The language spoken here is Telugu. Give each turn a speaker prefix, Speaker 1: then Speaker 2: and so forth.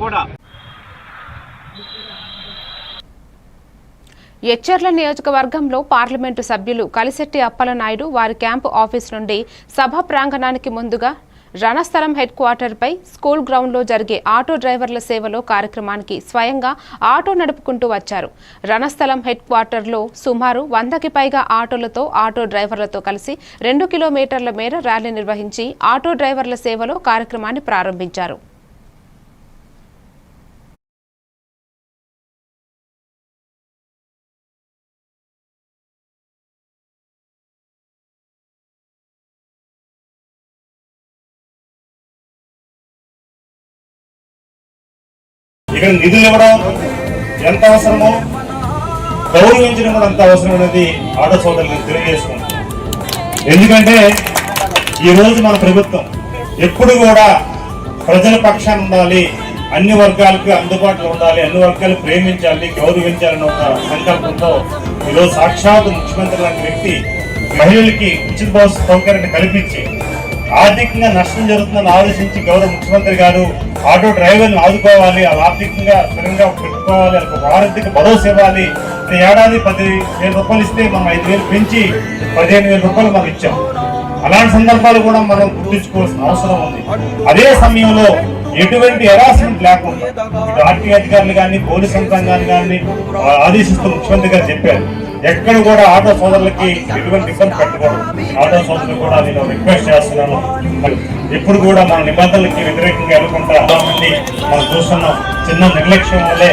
Speaker 1: కూడా.
Speaker 2: ఎచ్చర్ల నియోజకవర్గంలో పార్లమెంటు సభ్యులు కలిశెట్టి అప్పలనాయుడు వారి క్యాంపు ఆఫీస్ నుండి సభ ప్రాంగణానికి ముందుగా రణస్థలం హెడ్ క్వార్టర్పై స్కూల్ గ్రౌండ్లో జరిగే ఆటో డ్రైవర్ల సేవలో కార్యక్రమానికి స్వయంగా ఆటో నడుపుకుంటూ వచ్చారు. రణస్థలం హెడ్ క్వార్టర్లో సుమారు 100కి పైగా ఆటోలతో ఆటో డ్రైవర్లతో కలిసి 2 కిలోమీటర్ల మేర ర్యాలీ నిర్వహించి ఆటో డ్రైవర్ల సేవలో కార్యక్రమాన్ని ప్రారంభించారు.
Speaker 3: ఇక్కడ నిధులు ఇవ్వడం ఎంత అవసరమో గౌరవించడం కూడా అంత అవసరం అనేది ఆటో సోదరులకు తెలియజేసుకుంటాం. ఎందుకంటే ఈరోజు మన ప్రభుత్వం ఎప్పుడు కూడా ప్రజల పక్షాన ఉండాలి, అన్ని వర్గాలకు అందుబాటులో ఉండాలి, అన్ని వర్గాలు ప్రేమించాలి, గౌరవించాలని ఒక సంకల్పంతో ఈరోజు సాక్షాత్ ముఖ్యమంత్రి లాంటి వ్యక్తి మహిళలకి ఉచిత బస్సు సౌకర్యాన్ని కల్పించి ఆర్థికంగా నష్టం జరుగుతుందని ఆలోచించి గౌరవ ముఖ్యమంత్రి గారు ఆటో డ్రైవర్ని ఆదుకోవాలి, అలా ఆర్థికంగా స్థిరంగా పెట్టుకోవాలి, వాళ్ళకి ఆర్థిక భరోసా ఇవ్వాలి. ఏడాది 10,000 రూపాయలు ఇస్తే మనం 5,000 పెంచి 15,000 రూపాయలు మనం ఇచ్చాం. అలాంటి సందర్భాలు కూడా మనం గుర్తించుకోవాల్సిన అవసరం ఉంది. అదే సమయంలో ఎటువంటి హెరాస్మెంట్ లేకుండా ఆర్టీ అధికారులు కానీ పోలీస్ యంత్రాంగాన్ని కానీ ఆదేశిస్తూ ముఖ్యమంత్రి గారు చెప్పారు. ఎక్కడ కూడా ఆటో సోదరులకి ఎటువంటి ఇబ్బంది పెట్టకూడదు. ఆటో సోదరులు కూడా నేను రిక్వెస్ట్ చేస్తున్నాను, ఎప్పుడు కూడా మన నిబంధనలకి వ్యతిరేకంగా వెళ్ళకుండా మనం చూస్తున్నాం. చిన్న నిర్లక్ష్యం వల్లే